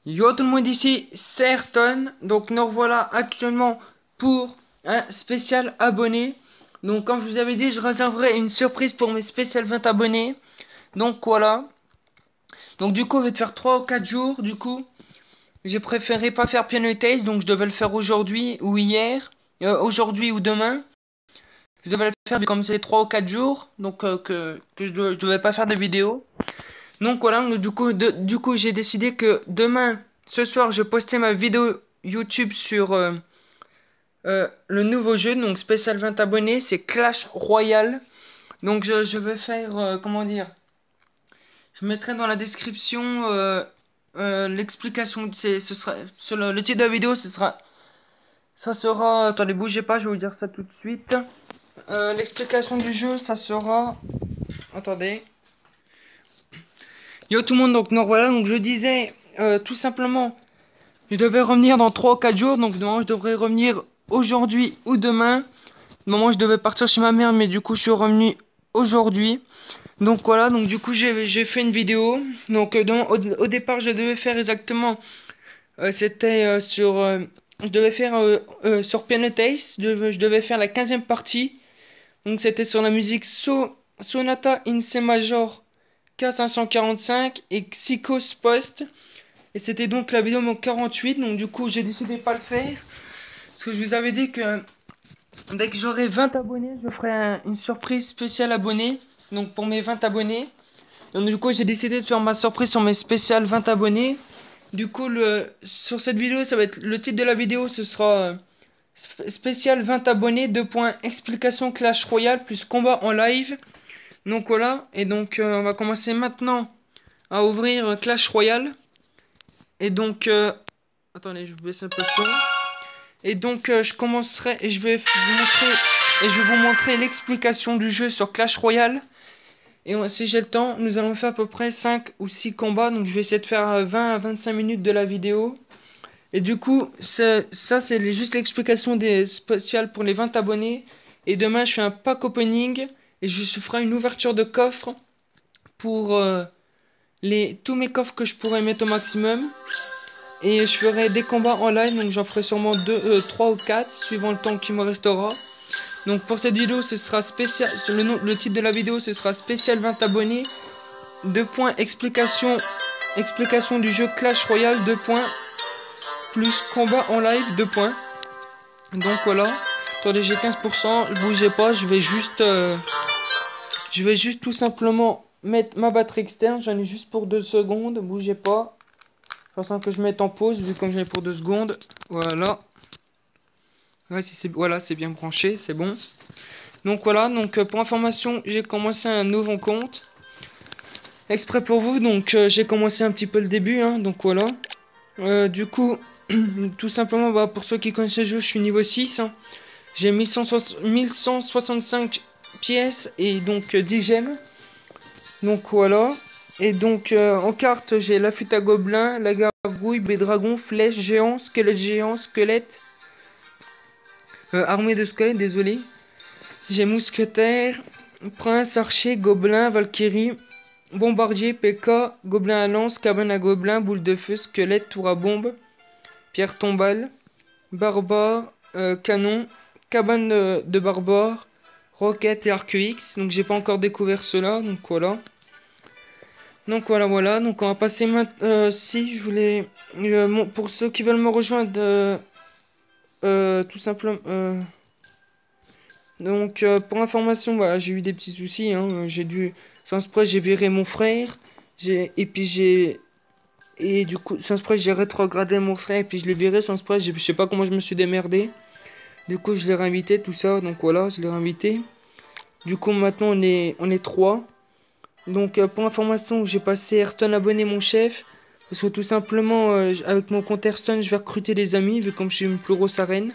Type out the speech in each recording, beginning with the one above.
Yo tout le monde ici, c'est Ayrton. Donc nous revoilà actuellement pour un spécial abonné. Donc comme je vous avais dit, je réserverai une surprise pour mes spéciales 20 abonnés. Donc voilà. Donc du coup, je vais te faire 3 ou 4 jours. Du coup, j'ai préféré pas faire Piano Taste. Donc je devais le faire aujourd'hui ou hier. Aujourd'hui ou demain. Je devais le faire comme c'est 3 ou 4 jours. Donc je devais pas faire de vidéo. Donc voilà, du coup j'ai décidé que demain, ce soir, je postais ma vidéo YouTube sur le nouveau jeu, donc spécial 20 abonnés, c'est Clash Royale. Donc je vais faire, comment dire, je mettrai dans la description l'explication, ce sera, sur le titre de la vidéo, ça sera, attendez, bougez pas, je vais vous dire ça tout de suite. L'explication du jeu, ça sera, attendez. Yo tout le monde, donc non voilà, donc je disais tout simplement, je devais revenir dans 3 ou 4 jours, donc normalement je devrais revenir aujourd'hui ou demain. Normalement je devais partir chez ma mère, mais du coup je suis revenu aujourd'hui. Donc voilà, donc du coup j'ai fait une vidéo. Donc au départ je devais faire exactement, c'était je devais faire sur Piano Taste, je devais faire la 15e partie. Donc c'était sur la musique Sonata in C major K545 et Psychos Post. Et c'était donc la vidéo mon 48, donc du coup j'ai décidé de pas le faire. Parce que je vous avais dit que dès que j'aurai 20 abonnés, je ferai une surprise spéciale abonnés. Donc pour mes 20 abonnés. Donc du coup j'ai décidé de faire ma surprise sur mes spéciales 20 abonnés. Du coup sur cette vidéo, ça va être le titre de la vidéo, ce sera spécial 20 abonnés, 2 points, explication Clash Royale plus combat en live. Donc voilà, et donc on va commencer maintenant à ouvrir Clash Royale. Et donc, attendez, je vais baisser un peu le son. Et donc, je commencerai et je vais vous montrer l'explication du jeu sur Clash Royale. Et si j'ai le temps, nous allons faire à peu près 5 ou 6 combats. Donc, je vais essayer de faire 20 à 25 minutes de la vidéo. Et du coup, ça, c'est juste l'explication des spéciales pour les 20 abonnés. Et demain, je fais un pack opening. Et je ferai une ouverture de coffre pour tous mes coffres que je pourrais mettre au maximum. Et je ferai des combats en live, donc j'en ferai sûrement 3 ou 4, suivant le temps qui me restera. Donc pour cette vidéo, ce sera spécial, le titre de la vidéo, ce sera spécial 20 abonnés. 2 points, explication du jeu Clash Royale, 2 points. Plus combat en live, 2 points. Donc voilà. Attendez, j'ai 15%, bougez pas, je vais juste tout simplement mettre ma batterie externe, j'en ai juste pour 2 secondes, bougez pas. Je pense que je mette en pause, vu comme j'en ai pour 2 secondes. Voilà. Ouais, voilà, c'est bien branché, c'est bon. Donc voilà, donc pour information, j'ai commencé un nouveau compte. Exprès pour vous, donc j'ai commencé un petit peu le début, hein, donc voilà. Du coup, tout simplement, bah, pour ceux qui connaissent le jeu, je suis niveau 6. Hein. J'ai 1165 pièces et donc 10 gemmes. Donc voilà. Et donc en carte, j'ai la flûte à gobelin, la gargouille, dragon, flèche, géant, squelette. Armée de squelettes, désolé. J'ai mousquetaire, prince, archer, gobelin, valkyrie, bombardier, P.K., gobelin à lance, cabane à gobelin, boule de feu, squelette, tour à bombe, pierre tombale, barbare, canon, cabane de barbare, roquette et arc X. Donc j'ai pas encore découvert cela, donc voilà. Donc voilà. Donc on va passer maintenant. Si je voulais, pour ceux qui veulent me rejoindre, tout simplement. Donc pour information, voilà, j'ai eu des petits soucis. Hein, j'ai dû, sans exprès, j'ai viré mon frère. Et du coup, sans exprès, j'ai rétrogradé mon frère et puis je l'ai viré sans exprès. Je sais pas comment je me suis démerdé. Du coup, je l'ai réinvité, tout ça. Donc voilà, je l'ai réinvité. Du coup, maintenant on est trois. Donc pour information, j'ai passé Ayrton abonné mon chef. Parce que tout simplement, avec mon compte Ayrton, je vais recruter des amis, vu comme je suis une plus grosse arène.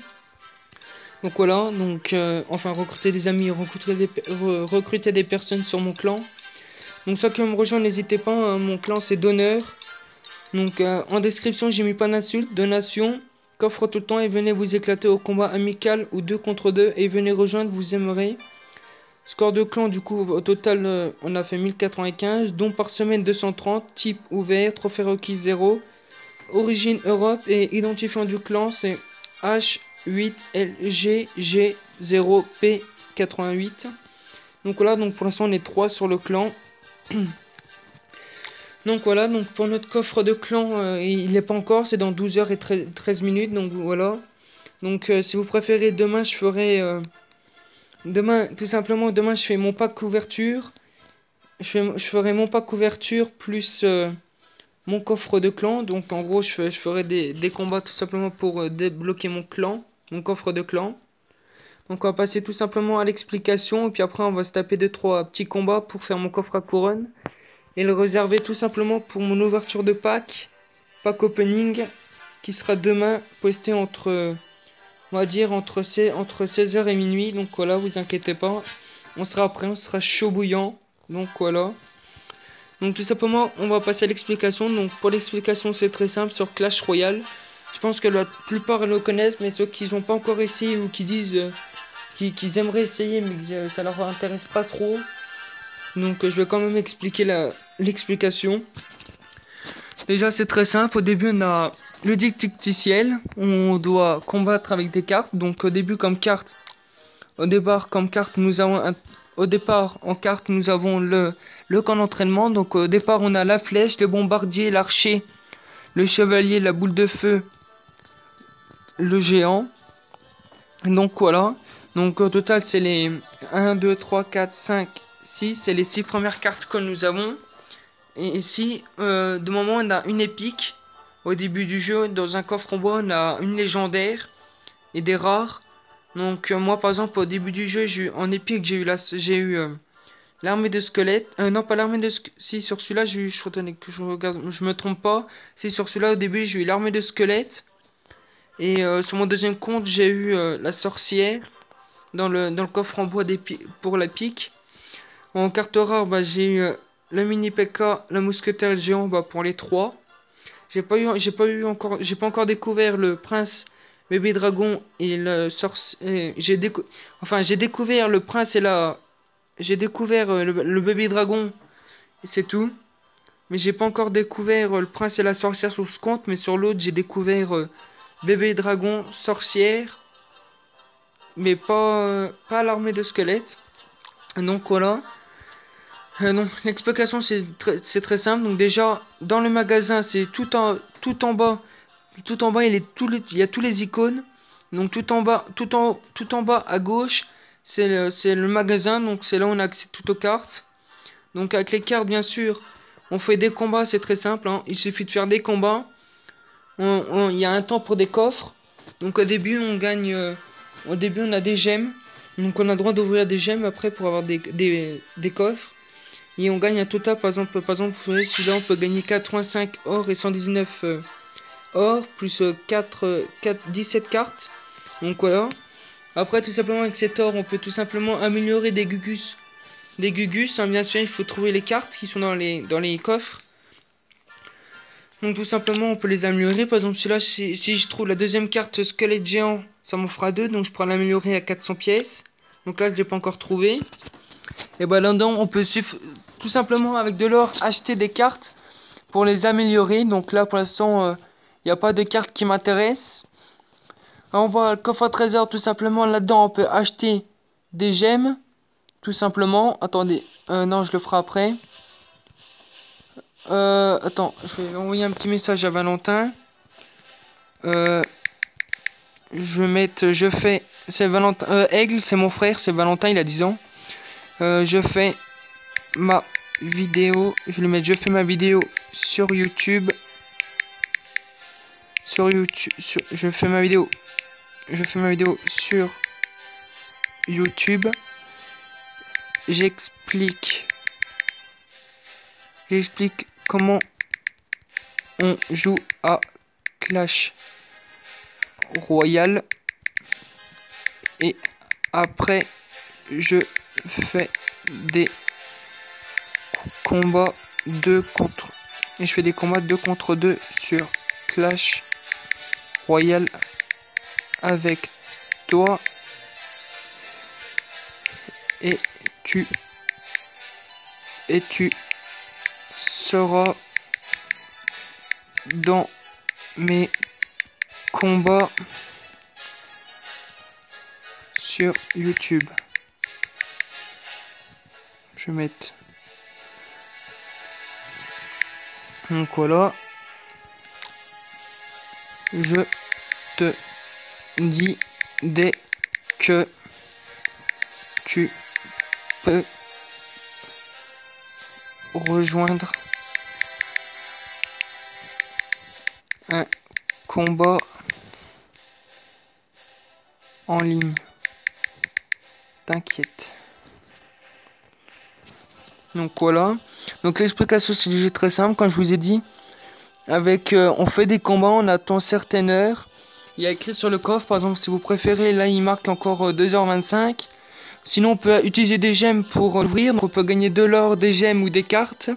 Donc voilà, donc enfin recruter des amis, recruter des personnes sur mon clan. Donc ceux qui veulent me rejoindre, n'hésitez pas, hein, mon clan c'est d'honneur. Donc en description j'ai mis pas d'insultes, donation, coffre tout le temps et venez vous éclater au combat amical ou 2 contre 2 et venez rejoindre, vous aimerez. Score de clan du coup au total on a fait 1095, dons par semaine 230, type ouvert, trophée requis 0. origine Europe et identifiant du clan c'est H8LGG0P88. Donc voilà, donc pour l'instant on est 3 sur le clan. Donc voilà, donc pour notre coffre de clan, il n'est pas encore, c'est dans 12 heures et 13 minutes, donc voilà. Donc si vous préférez, demain je ferai... demain, tout simplement, demain je fais mon pack couverture. Je ferai mon pack couverture plus mon coffre de clan. Donc en gros, je ferai des combats tout simplement pour débloquer mon clan, mon coffre de clan. Donc on va passer tout simplement à l'explication. Et puis après, on va se taper 2-3 petits combats pour faire mon coffre à couronne. Et le réserver tout simplement pour mon ouverture de pack opening, qui sera demain posté entre, on va dire, entre 16h et minuit. Donc voilà, vous inquiétez pas. On sera prêt, on sera chaud bouillant. Donc voilà. Donc tout simplement, on va passer à l'explication. Donc pour l'explication, c'est très simple sur Clash Royale. Je pense que la plupart le connaissent, mais ceux qui n'ont pas encore essayé ou qui disent qu'ils aimeraient essayer, mais que ça leur intéresse pas trop. Donc je vais quand même expliquer l'explication. Déjà c'est très simple. Au début on a le dicticiel. On doit combattre avec des cartes. Donc au début au départ comme carte nous avons au départ en carte nous avons le camp d'entraînement. Donc au départ on a la flèche, le bombardier, l'archer, le chevalier, la boule de feu, le géant. Donc voilà. Donc au total c'est les 1, 2, 3, 4, 5, 6. C'est les 6 premières cartes que nous avons. Et ici, de moment on a une épique. Au début du jeu, dans un coffre en bois, on a une légendaire et des rares. Donc moi par exemple au début du jeu, en épique j'ai eu l'armée de squelettes. Non pas l'armée de squelettes. Si sur celui-là je me trompe pas. Si sur celui-là au début j'ai eu l'armée de squelettes. Et sur mon deuxième compte j'ai eu la sorcière dans le coffre en bois pour la pique. En carte rare bah, j'ai eu le mini P.K., le mousquetaire et le géant bah, pour les 3. J'ai pas encore découvert le prince bébé dragon et le sorcier. J'ai découvert le prince et j'ai découvert le bébé dragon et c'est tout. Mais j'ai pas encore découvert le prince et la sorcière sur ce compte, mais sur l'autre j'ai découvert bébé dragon, sorcière, mais pas l'armée de squelettes. Donc voilà. Donc l'explication c'est très simple. Donc déjà dans le magasin c'est tout en bas il y a tous les icônes. Donc tout en bas à gauche c'est le magasin. Donc c'est là où on a accès tout aux cartes. Donc avec les cartes bien sûr on fait des combats, c'est très simple hein. Il suffit de faire des combats. Il y a un temps pour des coffres. Donc au début on gagne au début on a des gemmes. Donc on a le droit d'ouvrir des gemmes après pour avoir des coffres. Et on gagne un total, par exemple vous voyez, celui-là, on peut gagner 85 or et 119 or, plus 17 cartes. Donc voilà. Après, tout simplement, avec cet or, on peut tout simplement améliorer des gugus. Des gugus, hein, bien sûr, il faut trouver les cartes qui sont dans les coffres. Donc tout simplement, on peut les améliorer. Par exemple, celui-là, si je trouve la deuxième carte squelette géant, ça m'en fera 2. Donc je pourrais l'améliorer à 400 pièces. Donc là, je l'ai pas encore trouvé. Et bah là-dedans, on peut tout simplement avec de l'or acheter des cartes pour les améliorer. Donc là pour l'instant il n'y a pas de carte qui m'intéresse. On voit le coffre à trésor tout simplement. Là-dedans on peut acheter des gemmes tout simplement. Attendez, non je le ferai après. Attends, je vais envoyer un petit message à Valentin. Je vais mettre, c'est Valentin, Aigle c'est mon frère, c'est Valentin, il a 10 ans. Je fais ma vidéo, je fais ma vidéo sur YouTube. Je fais ma vidéo sur YouTube. J'explique comment on joue à Clash Royale. Et après je fais des combats 2 contre et je fais des combats 2 contre 2 sur Clash Royale avec toi et tu seras dans mes combats sur YouTube. Je vais mettre. Donc voilà. Je te dis dès que tu peux rejoindre un combat en ligne. T'inquiète. Donc voilà. Donc l'explication c'est du jeu très simple, comme je vous ai dit. Avec on fait des combats, on attend certaines heures. Il y a écrit sur le coffre, par exemple, si vous préférez, là il marque encore 2h25. Sinon on peut utiliser des gemmes pour l'ouvrir. Donc on peut gagner de l'or, des gemmes ou des cartes.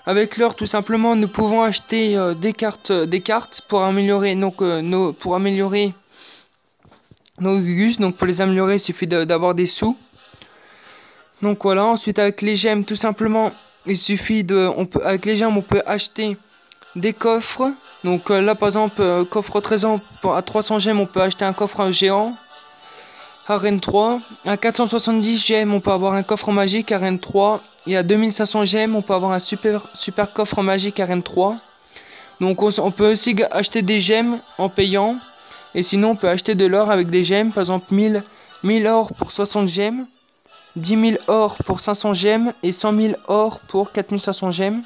Avec l'or, tout simplement, nous pouvons acheter des cartes pour améliorer nos Gugus. Donc pour les améliorer, il suffit d'avoir des sous. Donc voilà. Ensuite avec les gemmes, tout simplement, il suffit avec les gemmes, on peut acheter des coffres. Donc là par exemple, coffre trésor à 300 gemmes, on peut acheter un coffre géant. Arène 3. À 470 gemmes, on peut avoir un coffre magique Arène 3. Et à 2500 gemmes, on peut avoir un super coffre magique Arène 3. Donc on peut aussi acheter des gemmes en payant. Et sinon on peut acheter de l'or avec des gemmes. Par exemple 1000 or pour 60 gemmes. 10 000 or pour 500 gemmes. Et 100 000 or pour 4500 gemmes.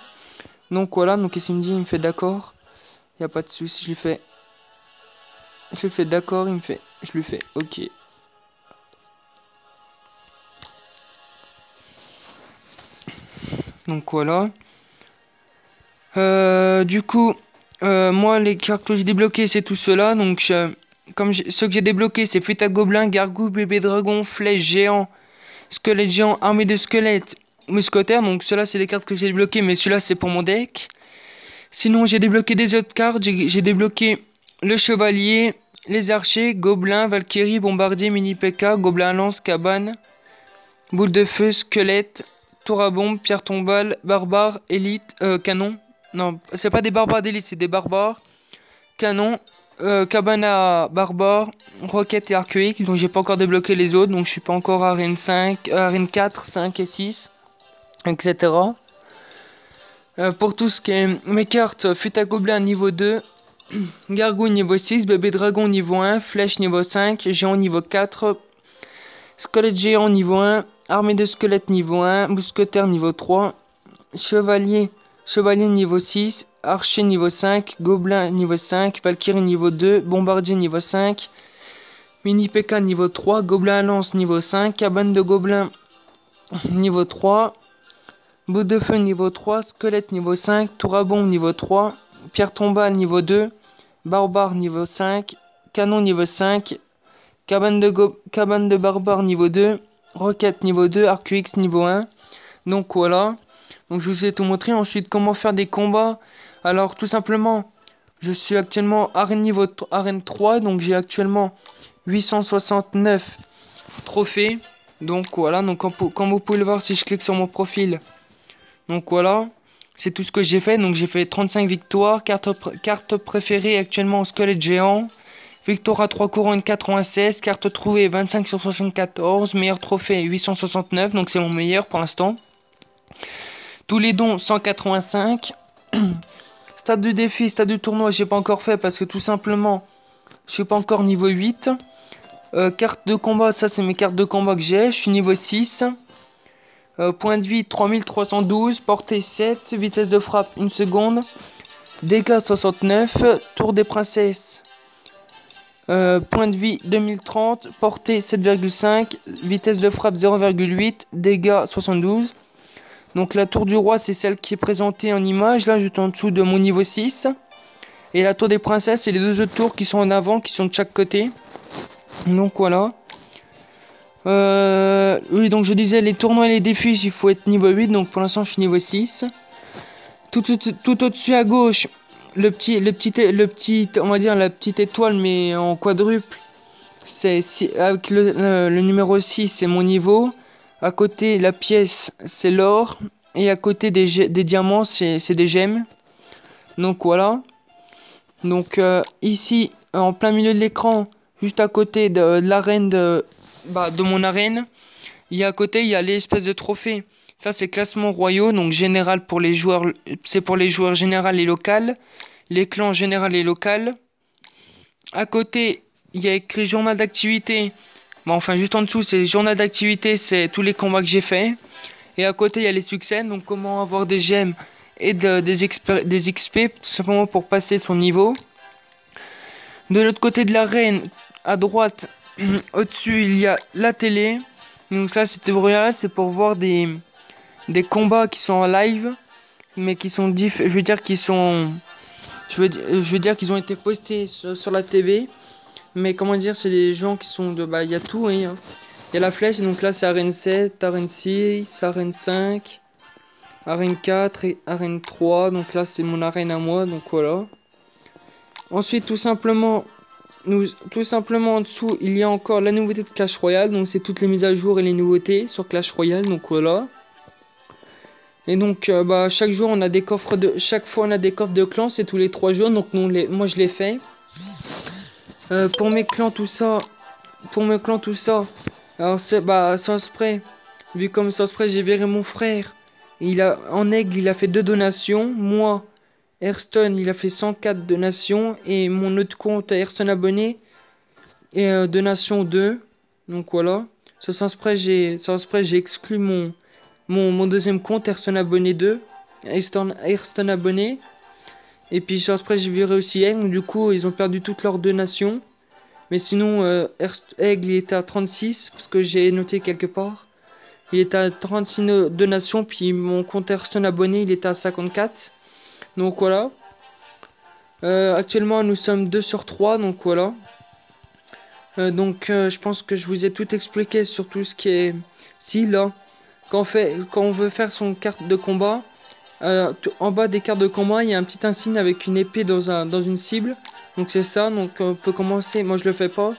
Donc voilà, donc ici il me dit, il me fait d'accord. Il n'y a pas de souci, je lui fais d'accord, je lui fais ok. Donc voilà. Du coup, moi les cartes que j'ai débloquées c'est tout cela. Donc ceux que j'ai débloqués c'est fuite à gobelin, gargouille, bébé dragon, flèche géant, squelette géant, armée de squelettes, mousquetaire. Donc ceux-là c'est les cartes que j'ai débloquées, mais celui-là c'est pour mon deck. Sinon j'ai débloqué des autres cartes. J'ai débloqué le chevalier, les archers, gobelin, valkyrie, bombardier, mini P.K., gobelin à lance, cabane, boule de feu, squelette, tour à bombe, pierre tombale, barbare, élite, canon. Non, c'est pas des barbares d'élite, c'est des barbares. Canon, cabane à barbare, roquette et archaïque. Donc j'ai pas encore débloqué les autres, donc je suis pas encore à arène 5, arène 4, 5 et 6, etc. Pour tout ce qui est mes cartes, fuite à gobelin niveau 2, gargouille niveau 6, bébé dragon niveau 1, flèche niveau 5, géant niveau 4, squelette géant niveau 1, armée de squelettes niveau 1, mousquetaire niveau 3, chevalier niveau 6, archer niveau 5, gobelin niveau 5, valkyrie niveau 2, bombardier niveau 5, mini P.K. niveau 3, gobelin à lance niveau 5, cabane de gobelin niveau 3, boule de feu niveau 3, squelette niveau 5, tour à bombe niveau 3, pierre tombale niveau 2, barbare niveau 5, canon niveau 5, cabane de barbare niveau 2, roquette niveau 2, arc X niveau 1. Donc voilà. Donc je vous ai tout montré. Ensuite, comment faire des combats. Alors tout simplement, je suis actuellement arène 3. Donc j'ai actuellement 869 trophées. Donc voilà. Donc comme vous pouvez le voir, si je clique sur mon profil. Donc voilà. C'est tout ce que j'ai fait. Donc j'ai fait 35 victoires. Carte préférée actuellement squelette géant. Victoire à 3 couronnes 96. Carte trouvée 25 sur 74. Meilleur trophée 869. Donc c'est mon meilleur pour l'instant. Tous les dons 185. Stade du défi, stade du tournoi, j'ai pas encore fait parce que tout simplement je suis pas encore niveau 8. Carte de combat, ça c'est mes cartes de combat que j'ai. Je suis niveau 6. Point de vie 3312. Portée 7. Vitesse de frappe 1 seconde. Dégâts 69. Tour des princesses. Point de vie 2030. Portée 7,5. Vitesse de frappe 0,8. Dégâts 72. Donc la tour du roi c'est celle qui est présentée en image. Là juste en dessous de mon niveau 6. Et la tour des princesses c'est les deux autres tours qui sont en avant, qui sont de chaque côté. Donc voilà. Oui donc je disais les tournois et les défis il faut être niveau 8. Donc pour l'instant je suis niveau 6. Tout au-dessus à gauche. Le petit on va dire la petite étoile mais en quadruple. C'est avec le numéro 6 c'est mon niveau. À côté, la pièce, c'est l'or. Et à côté des diamants, c'est des gemmes. Donc voilà. Donc ici, en plein milieu de l'écran, juste à côté de l'arène de mon arène, il y a à côté, il y a l'espèce de trophée. Ça, c'est classement royaux, donc général pour les joueurs, c'est pour les joueurs général et local, les clans général et local. À côté, il y a écrit journal d'activité. Bon, enfin, juste en dessous, c'est journal d'activité, c'est tous les combats que j'ai fait. Et à côté, il y a les succès, donc comment avoir des gemmes et des XP, tout simplement pour passer son niveau. De l'autre côté de l'arène, à droite, au-dessus, il y a la télé. Donc là, c'est pour voir des combats qui sont en live, mais qui sont je veux dire qu'ils sont, je veux dire qu'ils ont été postés sur la TV. Mais comment dire, c'est les gens qui sont de, il y a tout, hein. Il y a la flèche, donc là c'est arène 7, arène 6, arène 5, arène 4 et arène 3. Donc là c'est mon arène à moi, donc voilà. Ensuite tout simplement en dessous il y a encore la nouveauté de Clash Royale. Donc c'est toutes les mises à jour et les nouveautés sur Clash Royale, donc voilà. Et donc chaque jour on a des coffres chaque fois on a des coffres de clans, c'est tous les 3 jours. Donc moi je les fais. Pour mes clans tout ça. Alors c'est sans spray. Vu comme sans spray, j'ai viré mon frère. En aigle, il a fait 2 donations. Moi, Hearthstone, il a fait 104 donations. Et mon autre compte Hearthstone abonné et donation 2. Donc voilà. Sans spray, j'ai exclu mon deuxième compte Hearthstone abonné 2. Hearthstone abonné. Et puis sans spray, j'ai viré aussi aigle. Du coup, ils ont perdu toutes leurs donations. Mais sinon, Aigle, il était à 36, parce que j'ai noté quelque part. Il était à 36 donations, puis mon compte Hearthstone abonné, il était à 54. Donc voilà. Actuellement, nous sommes 2 sur 3, donc voilà. Je pense que je vous ai tout expliqué sur tout ce qui est... Si, là, quand on veut faire son carte de combat, en bas des cartes de combat, il y a un petit insigne avec une épée dans une cible. Donc c'est ça, donc on peut commencer, moi je le fais pas,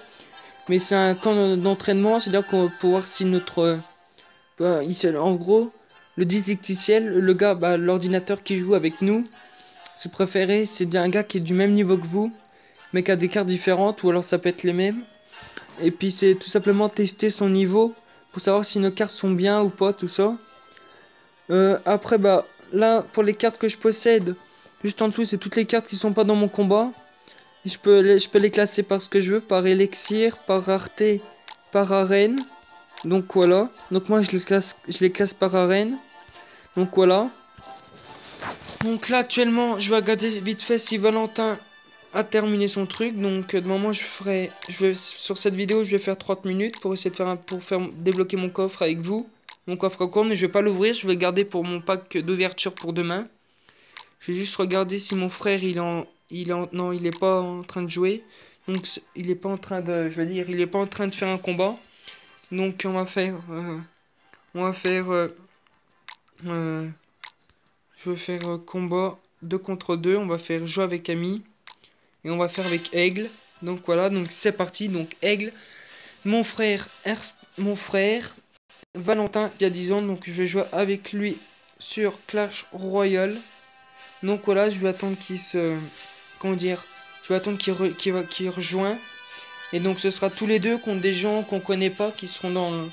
mais c'est un camp d'entraînement, c'est-à-dire qu'on peut voir si notre... en gros, le didacticiel, le gars, l'ordinateur qui joue avec nous, ce préféré, c'est bien un gars qui est du même niveau que vous, mais qui a des cartes différentes, ou alors ça peut être les mêmes. Et puis c'est tout simplement tester son niveau, pour savoir si nos cartes sont bien ou pas, tout ça. Après, là, pour les cartes que je possède, juste en dessous, c'est toutes les cartes qui sont pas dans mon combat. Je peux les classer par ce que je veux, par élixir, par rareté, par arène. Donc voilà. Donc moi je les classe par arène. Donc voilà. Donc là actuellement je vais regarder vite fait si Valentin a terminé son truc. Donc de moment sur cette vidéo je vais faire 30 minutes pour essayer de faire débloquer mon coffre avec vous. Mon coffre court, mais je vais pas l'ouvrir, je vais le garder pour mon pack d'ouverture pour demain. Je vais juste regarder si mon frère non, il est pas en train de jouer. Donc il est pas en train de, je veux dire, il est pas en train de faire un combat. Donc on va faire je vais faire combat 2 contre 2, on va faire jeu avec ami et on va faire avec aigle. Donc voilà, donc c'est parti. Donc aigle, mon frère Valentin qui a 10 ans, donc je vais jouer avec lui sur Clash Royale. Donc voilà, je vais attendre qu'il se... Comment dire? Je vais attendre qu'il rejoint. Et donc ce sera tous les deux contre des gens qu'on connaît pas, qui seront dans...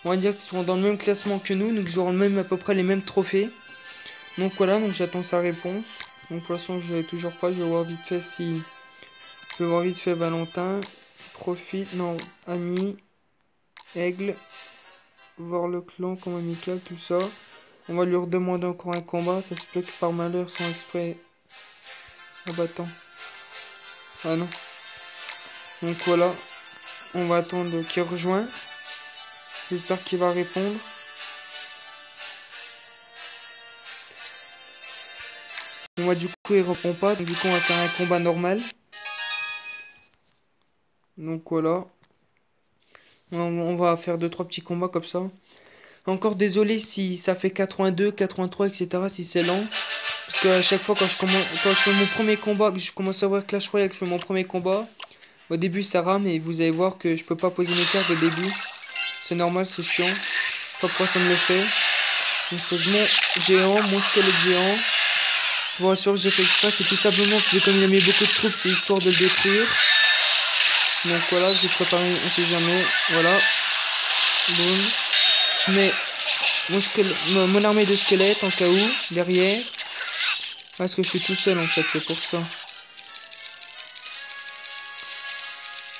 On va dire qu'ils seront dans le même classement que nous. Donc ils auront à peu près les mêmes trophées. Donc voilà, donc j'attends sa réponse. Donc de toute façon je l'ai toujours pas. Je vais voir vite fait si... Je vais voir vite fait Valentin. Profite, non, ami. Aigle. Voir le clan comme amical, tout ça. On va lui redemander encore un combat. Ça se peut que par malheur, sans exprès... Ah bah attends. Ah non. Donc voilà. On va attendre qu'il rejoigne. J'espère qu'il va répondre. Et moi du coup il répond pas. Donc du coup on va faire un combat normal. Donc voilà. On va faire 2-3 petits combats comme ça. Encore désolé si ça fait 82, 83, etc. Si c'est lent. Parce que à chaque fois quand je fais mon premier combat, que je commence à voir Clash Royale, que je fais mon premier combat, au début ça rame et vous allez voir que je peux pas poser mes cartes au début. C'est normal, c'est chiant. Je sais pas pourquoi ça me le fait. Donc je pose mon géant, mon squelette géant. vous rassure, j'ai fait exprès, c'est tout simplement que comme il a mis beaucoup de troupes, c'est histoire de le détruire. Donc voilà, j'ai préparé, on sait jamais, voilà. Boum. Je mets mon armée de squelettes en cas où, derrière. Parce que je suis tout seul en fait, c'est pour ça.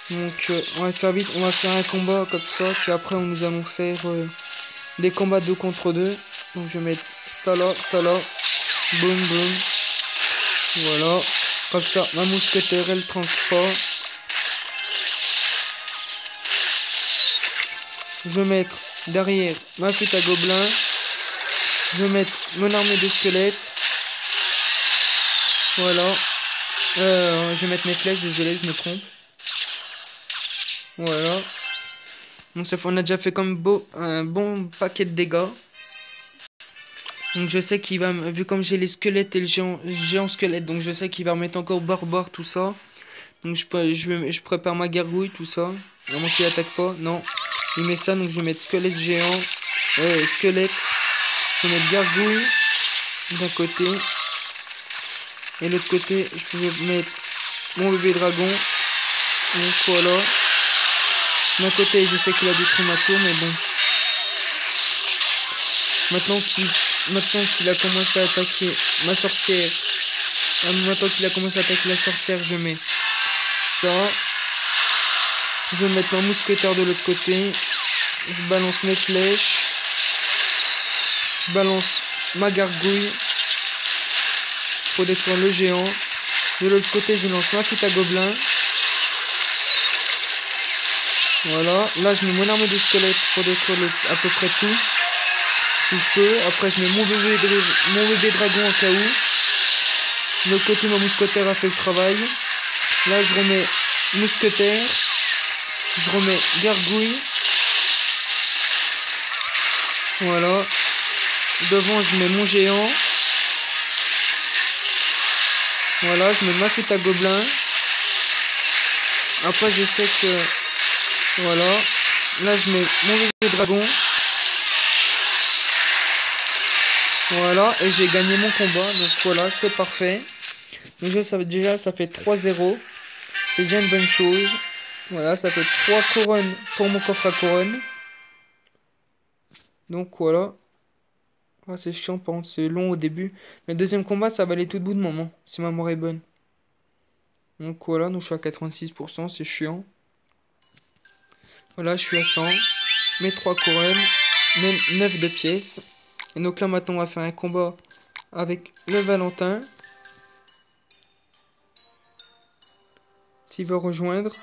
Donc on va faire vite, on va faire un combat comme ça, puis après nous allons faire des combats 2 contre 2. Donc je vais mettre ça là, boum boum. Voilà, comme ça ma mousquetaire elle tranque pas. Je vais mettre derrière ma flûte à gobelins. Je vais mettre mon armée de squelettes. Voilà. Je vais mettre mes flèches, désolé, je me trompe. Voilà. Donc ça fait, on a déjà fait comme un bon paquet de dégâts. Donc je sais qu'il va, vu comme j'ai les squelettes et le géant squelette, donc je sais qu'il va remettre encore barbare tout ça. Donc je prépare ma gargouille, tout ça. Vraiment qu'il attaque pas, non. Il met ça, donc je vais mettre squelette géant, squelette. Je vais mettre gargouille d'un côté. Et l'autre côté, je pouvais mettre mon bébé dragon. Donc voilà. D'un côté, je sais qu'il a détruit ma tour, mais bon. Maintenant qu'il a commencé à attaquer ma sorcière. Maintenant qu'il a commencé à attaquer la sorcière, je mets ça. Je vais mettre mon mousquetaire de l'autre côté. Je balance mes flèches. Je balance ma gargouille pour détruire le géant. De l'autre côté, je lance ma flûte à gobelins. Voilà. Là, je mets mon armée de squelettes pour détruire à peu près tout. Si je peux. Après, je mets mon bébé dragon en cas où. De l'autre côté, mon mousquetaire a fait le travail. Là, je remets mousquetaire. Je remets gargouille. Voilà. Devant, je mets mon géant. Voilà, je mets ma flûte à gobelins. Après, je sais que... Voilà. Là, je mets mon bébé dragon. Voilà, et j'ai gagné mon combat. Donc voilà, c'est parfait. Donc déjà, ça fait 3-0. C'est déjà une bonne chose. Voilà, ça fait 3 couronnes pour mon coffre à couronne. Donc voilà. Ah, c'est chiant, par contre, c'est long au début. Mais le deuxième combat, ça va aller tout bout de moment, si ma mémoire est bonne. Donc voilà, donc je suis à 86%, c'est chiant. Voilà, je suis à 100. Mes 3 couronnes, mes 9 de pièces. Et donc là, maintenant, on va faire un combat avec le Valentin. S'il veut rejoindre.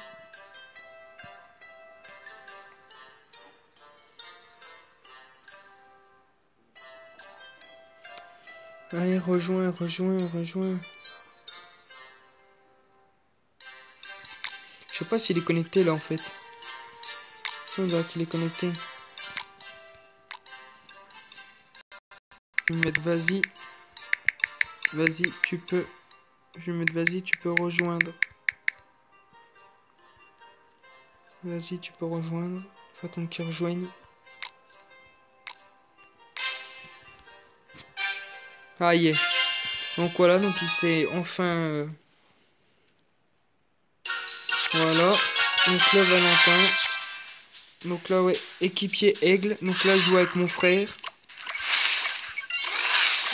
Allez, rejoins. Je sais pas s'il est connecté là en fait. Si on dirait qu'il est connecté. Je vais mettre vas-y. Vas-y, tu peux. Je vais mettre vas-y, tu peux rejoindre. Vas-y, tu peux rejoindre. Faut attendre qu'il rejoigne. Ah, y est. Donc voilà, donc il s'est enfin... Voilà. Donc là, Valentin. Donc là, ouais, équipier aigle. Donc là, je joue avec mon frère.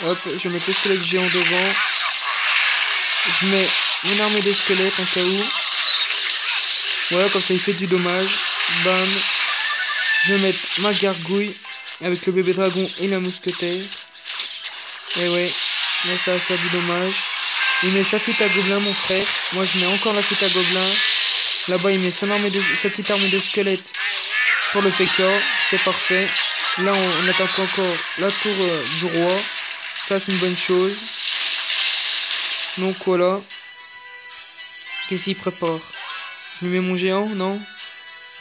Hop, je mets le squelette géant devant. Je mets mon armée de squelettes en cas où. Voilà, comme ça il fait du dommage. Bam. Je vais mettre ma gargouille avec le bébé dragon et la mousquetaire. Et ouais, là ça va faire du dommage. Il met sa flûte à gobelins, mon frère. Moi je mets encore la flûte à gobelins. Là-bas il met sa petite armée de squelettes pour le PK. C'est parfait. Là on attaque encore la tour du roi. Ça c'est une bonne chose. Donc voilà. Qu'est-ce qu'il prépare? Je lui mets mon géant, non?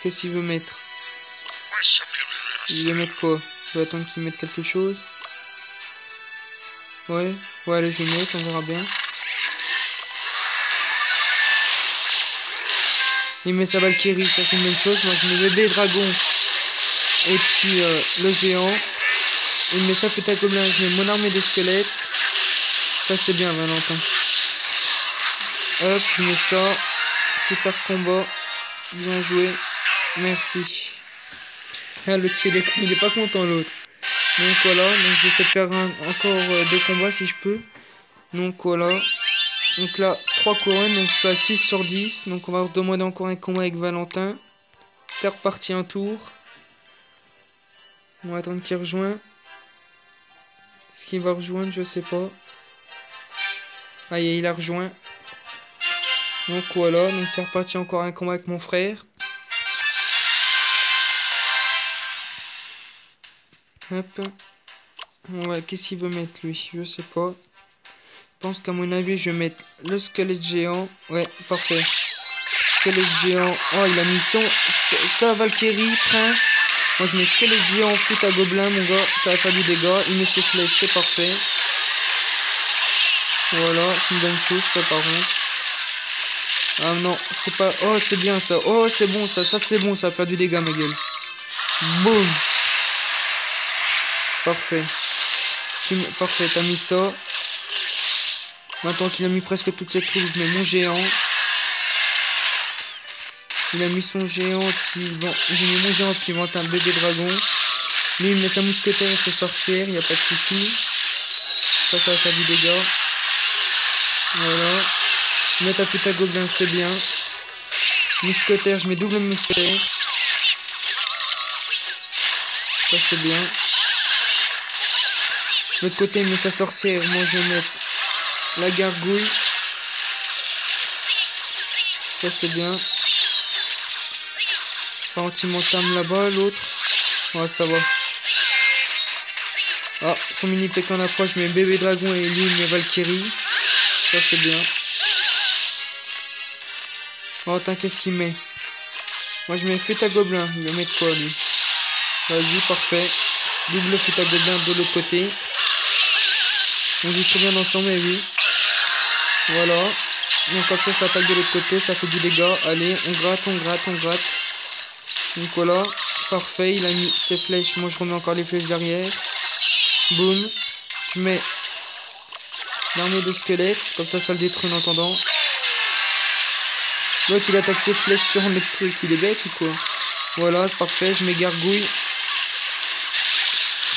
Qu'est-ce qu'il veut mettre? Il veut mettre quoi? Je vais attendre qu'il mette quelque chose. Ouais, allez, je vais mettre, on verra bien. Il met sa Valkyrie, ça c'est une bonne chose. Moi je mets le bébé dragon et puis le géant. Il met sa flûte à gobelins, je mets mon armée de squelettes. Ça c'est bien Valentin. Hop, je mets ça. Super combat. Bien joué. Merci. Ah, l'autre il est pas content l'autre. Donc voilà, donc je vais essayer de faire encore 2 combats si je peux. Donc voilà. Donc là, 3 couronnes, donc ça 6 sur 10. Donc on va demander encore un combat avec Valentin. C'est reparti un tour. On va attendre qu'il rejoigne. Est-ce qu'il va rejoindre? Je sais pas. Ah, il a rejoint. Donc voilà, donc c'est reparti encore un combat avec mon frère. Hop. Ouais, qu'est-ce qu'il veut mettre lui? Je sais pas. Je pense qu'à mon avis, je vais mettre le squelette géant. Ouais, parfait. Squelette géant. Oh, il a mis sa Valkyrie, prince. Moi, je mets squelette géant, foot à gobelin, mon gars. Ça va faire du dégât. Il met ses flèches, c'est parfait. Voilà, c'est une bonne chose, ça, par contre. Ah non, c'est pas... Oh, c'est bien, ça. Oh, c'est bon, ça. Ça, c'est bon, ça va faire du dégât, ma gueule. Boum. Parfait. Parfait, t'as mis ça. Maintenant qu'il a mis presque toutes ses troupes, je mets mon géant. Il a mis son géant, puis bon, j'ai mis mon géant, puis il vend un bébé dragon. Lui, il met sa mousquetaire et sa sorcière, il n'y a pas de souci. Ça va faire du dégât. Voilà. Je mets ta flûte à gobelin, c'est bien. Mousquetaire, je mets double mousquetaire. Ça, c'est bien. De l'autre côté, il met sa sorcière. Moi, je vais mettre la gargouille. Ça, c'est bien. Par contre, il m'entame là-bas, l'autre. Ouais, ça va. Ah, son mini pécan approche, je mets bébé dragon et lui, il met Valkyrie. Ça, c'est bien. Oh, attends, qu'est-ce qu'il met? Moi, je mets flûte à gobelin. Il va mettre quoi, lui? Vas-y, parfait. Double flûte à gobelin de l'autre côté. On dit très bien ensemble, mais oui. Voilà. Donc comme ça attaque de l'autre côté, ça fait du dégât. Allez, on gratte, on gratte, on gratte. Donc voilà. Parfait, il a mis ses flèches. Moi je remets encore les flèches derrière. Boum. Je mets l'armée de squelettes. Comme ça le détruit en attendant. L'autre il attaque ses flèches sur notre truc. Il est bête ou quoi? Voilà, parfait. Je mets gargouille.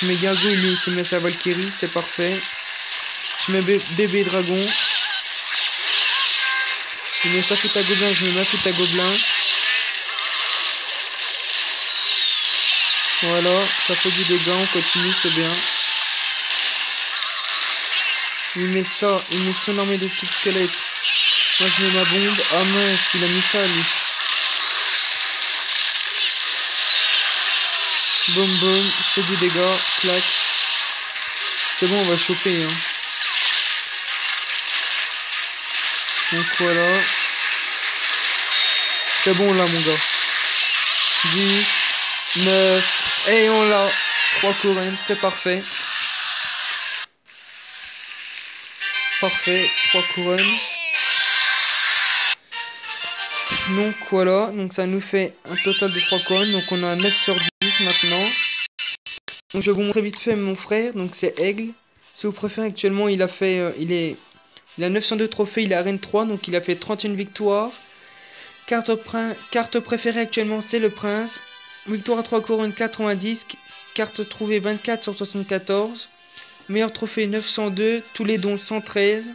Je mets gargouille, lui il se met sa Valkyrie. C'est parfait. Je mets bébé dragon. Je mets sa flûte à gobelin, je mets ma flûte à gobelin. Voilà, ça fait du dégât, on continue, c'est bien. Il met ça, il met son armée de petites squelettes. Moi je mets ma bombe. Ah mince, il a mis ça lui. Boum boum, je fais du dégât, clac. C'est bon, on va choper hein. Donc voilà. C'est bon là mon gars. 10, 9, et on l'a. 3 couronnes, c'est parfait. Parfait, 3 couronnes. Donc voilà, donc ça nous fait un total de 3 couronnes. Donc on a 9 sur 10 maintenant. Donc je vais vous montrer vite fait mon frère, donc c'est Aigle. Si vous préférez actuellement, il a fait, il a 902 trophées, il est arène 3, donc il a fait 31 victoires. Carte préférée actuellement, c'est le prince. Victoire à 3 couronnes 90, carte trouvée 24 sur 74. Meilleur trophée 902, tous les dons 113.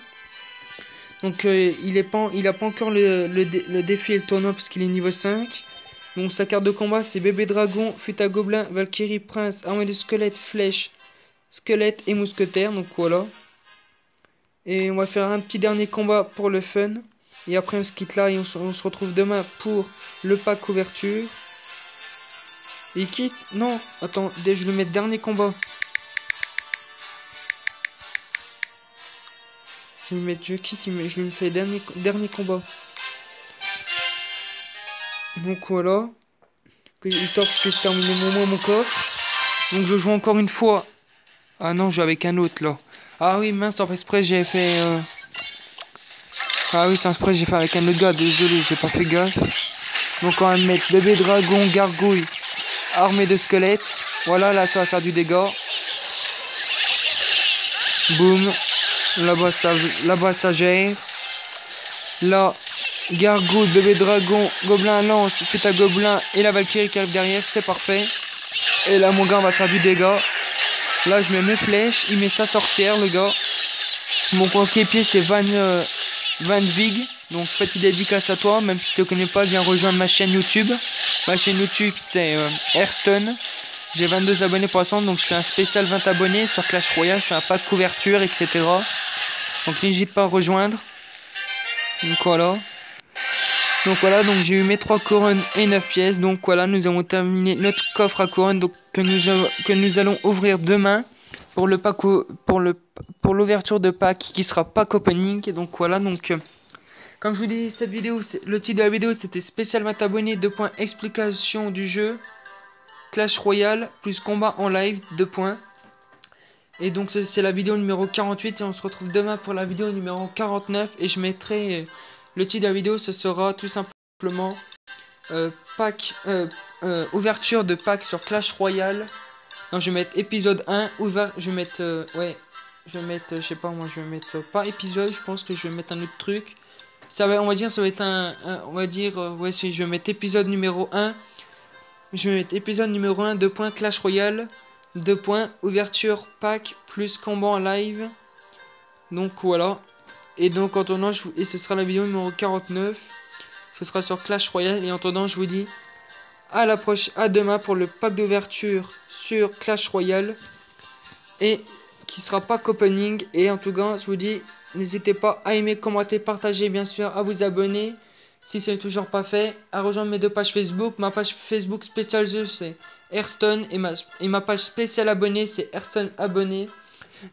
Donc il a pas encore le défi et le tournoi parce qu'il est niveau 5. Donc sa carte de combat c'est bébé dragon, flûte à gobelin, Valkyrie, prince, armée de squelette, flèche, squelette et mousquetaire. Donc voilà. Et on va faire un petit dernier combat pour le fun. Et après on se quitte là et on se retrouve demain pour le pack couverture. Il quitte? Non, attends, je vais le mettre dernier combat. Je vais le mettre je quitte, je lui fais dernier combat. Donc voilà. Histoire que je puisse terminer mon coffre. Donc je joue encore une fois. Ah non, je joue avec un autre là. Ah oui, mince, en fait exprès j'ai fait... Ah oui, sans exprès j'ai fait avec un autre gars, désolé, j'ai pas fait gaffe. Donc on va mettre bébé dragon, gargouille, armée de squelettes. Voilà, là ça va faire du dégât. Boum. Là-bas ça gère. Là, Gargouille, bébé dragon, gobelin lance, fête à gobelin et la Valkyrie qui arrive derrière, c'est parfait. Et là mon gars on va faire du dégât. Là je mets mes flèches, il met sa sorcière le gars. Mon coéquipier c'est Van Vig. Donc petite dédicace à toi, même si tu te connais pas, viens rejoindre ma chaîne YouTube. Ma chaîne YouTube c'est Hearthstone. J'ai 22 abonnés pour l'instant, donc je fais un spécial 20 abonnés sur Clash Royale, je fais un pack couverture, etc. Donc n'hésite pas à rejoindre. Donc voilà, donc j'ai eu mes 3 couronnes et 9 pièces. Donc voilà, nous avons terminé notre coffre à couronnes donc, que nous allons ouvrir demain pour le pack pour l'ouverture de pack qui sera pack opening. Et donc voilà, donc comme je vous dis, cette vidéo, le titre de la vidéo c'était spécial 20 abonnés, 2 points explication du jeu Clash Royale plus combat en live 2 points. Et donc c'est la vidéo numéro 48 et on se retrouve demain pour la vidéo numéro 49 et je mettrai le titre de la vidéo, ce sera tout simplement ouverture de pack sur Clash Royale. Non, je vais mettre épisode 1 ouvert, je vais mettre je vais mettre je sais pas moi, je vais mettre pas épisode, je pense que je vais mettre un autre truc. Ça va, on va dire ça va être on va dire ouais, si je vais mettre épisode numéro 1. Je vais mettre épisode numéro 1 2 points Clash Royale. 2 points, ouverture, pack, plus combat en live. Donc voilà. Et donc en attendant, et ce sera la vidéo numéro 49. Ce sera sur Clash Royale. Et en attendant, je vous dis à demain pour le pack d'ouverture sur Clash Royale. Et qui sera pack opening. Et en tout cas, je vous dis, n'hésitez pas à aimer, commenter, partager, bien sûr, à vous abonner. Si ce n'est toujours pas fait, à rejoindre mes 2 pages Facebook. Ma page Facebook spéciale jeu c'est Hearthstone et ma page spéciale abonné c'est Hearthstone abonné.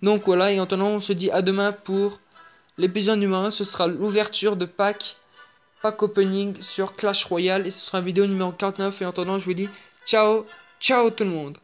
Donc voilà, et en attendant on se dit à demain pour l'épisode numéro 1. Ce sera l'ouverture de pack opening sur Clash Royale et ce sera la vidéo numéro 49. Et en attendant je vous dis ciao, ciao tout le monde.